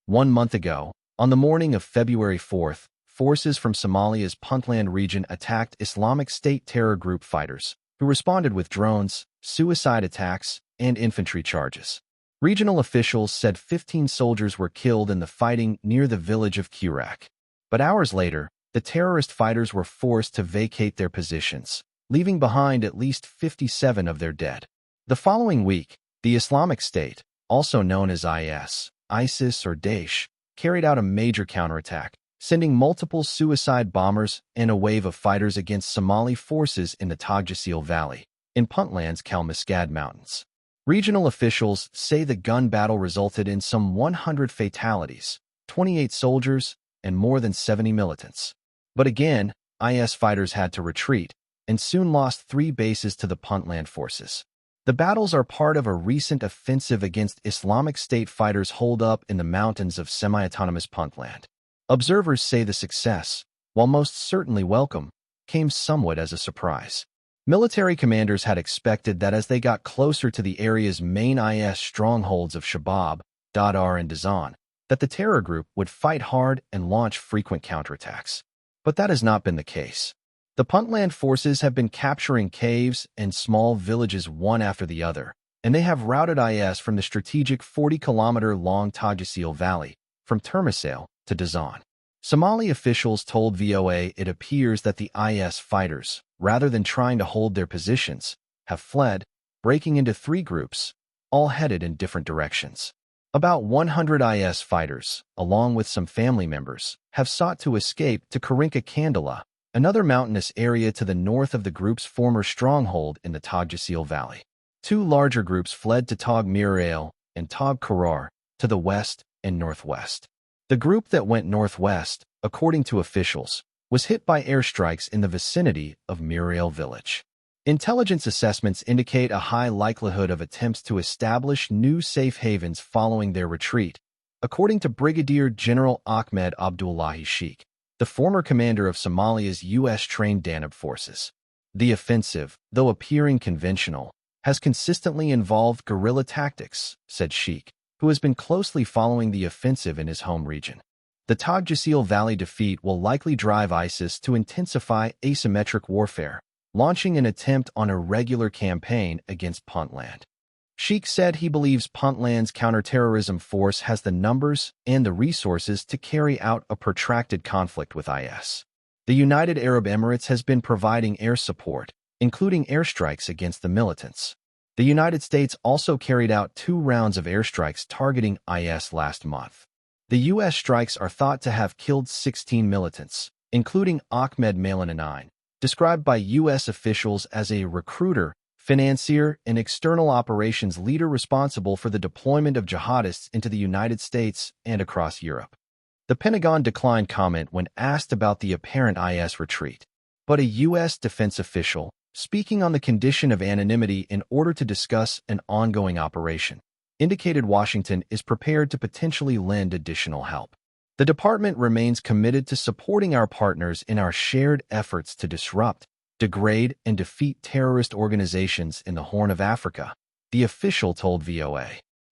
1 month ago, on the morning of February 4th, forces from Somalia's Puntland region attacked Islamic State terror group fighters, who responded with drones, suicide attacks, and infantry charges. Regional officials said 15 soldiers were killed in the fighting near the village of Kurak. But hours later, the terrorist fighters were forced to vacate their positions, leaving behind at least 57 of their dead. The following week, the Islamic State, also known as ISIS or Daesh, carried out a major counterattack, sending multiple suicide bombers and a wave of fighters against Somali forces in the Tagjasil Valley, in Puntland's Kalmiskad Mountains. Regional officials say the gun battle resulted in some 100 fatalities, 28 soldiers, and more than 70 militants. But again, IS fighters had to retreat and soon lost 3 bases to the Puntland forces. The battles are part of a recent offensive against Islamic State fighters holed up in the mountains of semi-autonomous Puntland. Observers say the success, while most certainly welcome, came somewhat as a surprise. Military commanders had expected that as they got closer to the area's main IS strongholds of Shabab, Dadar, and Dazan, that the terror group would fight hard and launch frequent counterattacks. But that has not been the case. The Puntland forces have been capturing caves and small villages one after the other, and they have routed IS from the strategic 40-kilometer-long Tagjasil Valley, from Termisale to Dazan. Somali officials told VOA it appears that the IS fighters, rather than trying to hold their positions, have fled, breaking into 3 groups, all headed in different directions. About 100 IS fighters, along with some family members, have sought to escape to Karinka Kandala, another mountainous area to the north of the group's former stronghold in the Tagjasil Valley. 2 larger groups fled to Tog Mirail and Tog Karar, to the west and northwest. The group that went northwest, according to officials, was hit by airstrikes in the vicinity of Mirail village. Intelligence assessments indicate a high likelihood of attempts to establish new safe havens following their retreat, according to Brigadier General Ahmed Abdullahi Sheikh, the former commander of Somalia's U.S.-trained Danab forces. The offensive, though appearing conventional, has consistently involved guerrilla tactics, said Sheikh, who has been closely following the offensive in his home region. The Tagjasil Valley defeat will likely drive ISIS to intensify asymmetric warfare, launching an attempt on a regular campaign against Puntland. Sheikh said he believes Puntland's counterterrorism force has the numbers and the resources to carry out a protracted conflict with IS. The United Arab Emirates has been providing air support, including airstrikes against the militants. The United States also carried out 2 rounds of airstrikes targeting IS last month. The U.S. strikes are thought to have killed 16 militants, including Ahmed Malananine, described by U.S. officials as a recruiter, financier, and external operations leader responsible for the deployment of jihadists into the United States and across Europe. The Pentagon declined comment when asked about the apparent IS retreat, but a U.S. defense official, speaking on the condition of anonymity in order to discuss an ongoing operation, indicated Washington is prepared to potentially lend additional help. The department remains committed to supporting our partners in our shared efforts to disrupt, degrade, and defeat terrorist organizations in the Horn of Africa, the official told VOA.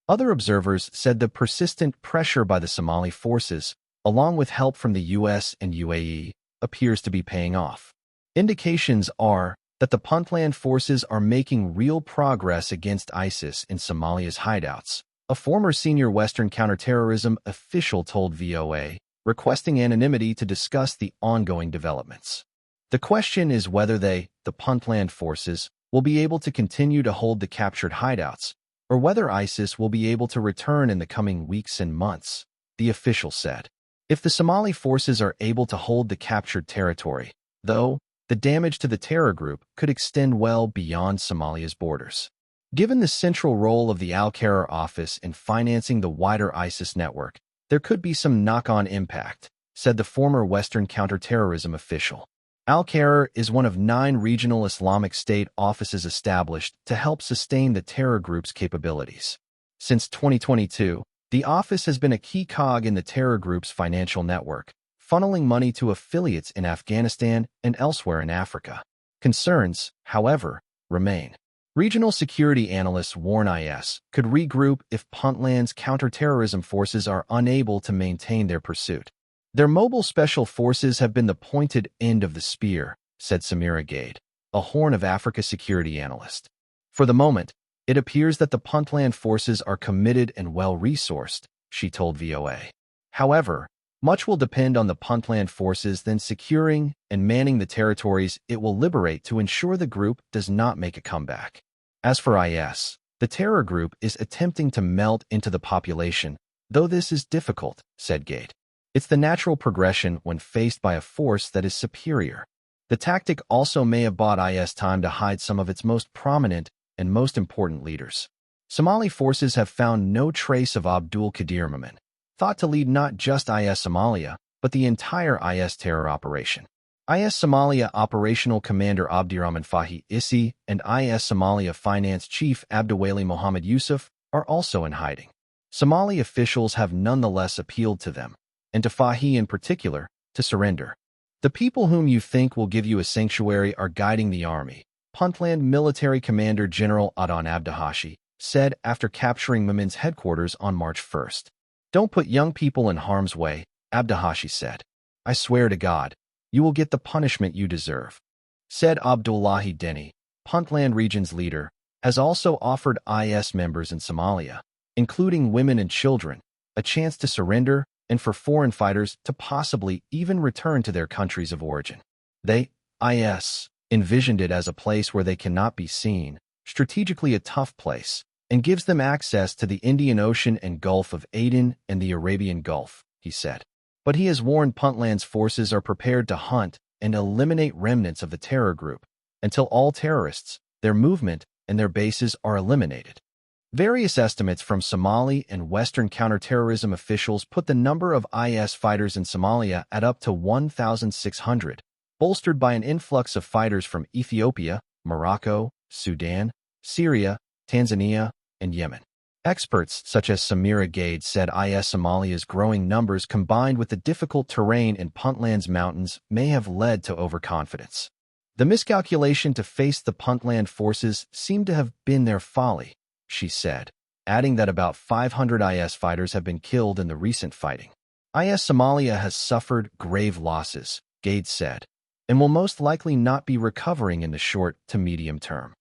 Other observers said the persistent pressure by the Somali forces, along with help from the U.S. and UAE, appears to be paying off. Indications are that the Puntland forces are making real progress against ISIS in Somalia's hideouts, a former senior Western counterterrorism official told VOA, requesting anonymity to discuss the ongoing developments. The question is whether the Puntland forces, will be able to continue to hold the captured hideouts, or whether ISIS will be able to return in the coming weeks and months, the official said. If the Somali forces are able to hold the captured territory, though, the damage to the terror group could extend well beyond Somalia's borders. Given the central role of the Al-Qarar office in financing the wider ISIS network, there could be some knock-on impact, said the former Western counterterrorism official. Al-Qarar is one of 9 regional Islamic State offices established to help sustain the terror group's capabilities. Since 2022, the office has been a key cog in the terror group's financial network, funneling money to affiliates in Afghanistan and elsewhere in Africa. Concerns, however, remain. Regional security analysts warn IS could regroup if Puntland's counterterrorism forces are unable to maintain their pursuit. Their mobile special forces have been the pointed end of the spear, said Samira Gade, a Horn of Africa security analyst. For the moment, it appears that the Puntland forces are committed and well-resourced, she told VOA. However, much will depend on the Puntland forces then securing and manning the territories it will liberate to ensure the group does not make a comeback. As for IS, the terror group is attempting to melt into the population, though this is difficult, said Gade. It's the natural progression when faced by a force that is superior. The tactic also may have bought IS time to hide some of its most prominent and most important leaders. Somali forces have found no trace of Abdul Qadir Momin, thought to lead not just IS Somalia, but the entire IS terror operation. IS Somalia Operational Commander Abdirahman Fahi Issi and IS Somalia Finance Chief Abdulwali Mohammed Yusuf are also in hiding. Somali officials have nonetheless appealed to them, and to Fahi in particular, to surrender. The people whom you think will give you a sanctuary are guiding the army, Puntland Military Commander General Adan Abdihashi said after capturing Momin's headquarters on March 1st. Don't put young people in harm's way, Abdihashi said. I swear to God, you will get the punishment you deserve. Said Abdullahi Deni, Puntland region's leader, has also offered IS members in Somalia, including women and children, a chance to surrender and for foreign fighters to possibly even return to their countries of origin. They, IS, envisioned it as a place where they cannot be seen, strategically a tough place, and gives them access to the Indian Ocean and Gulf of Aden and the Arabian Gulf, he said. But he has warned Puntland's forces are prepared to hunt and eliminate remnants of the terror group until all terrorists, their movement, and their bases are eliminated. Various estimates from Somali and Western counterterrorism officials put the number of IS fighters in Somalia at up to 1,600, bolstered by an influx of fighters from Ethiopia, Morocco, Sudan, Syria, Tanzania, and Yemen. Experts such as Samira Gade said IS Somalia's growing numbers combined with the difficult terrain in Puntland's mountains may have led to overconfidence. The miscalculation to face the Puntland forces seemed to have been their folly, she said, adding that about 500 IS fighters have been killed in the recent fighting. IS Somalia has suffered grave losses, Gade said, and will most likely not be recovering in the short to medium term.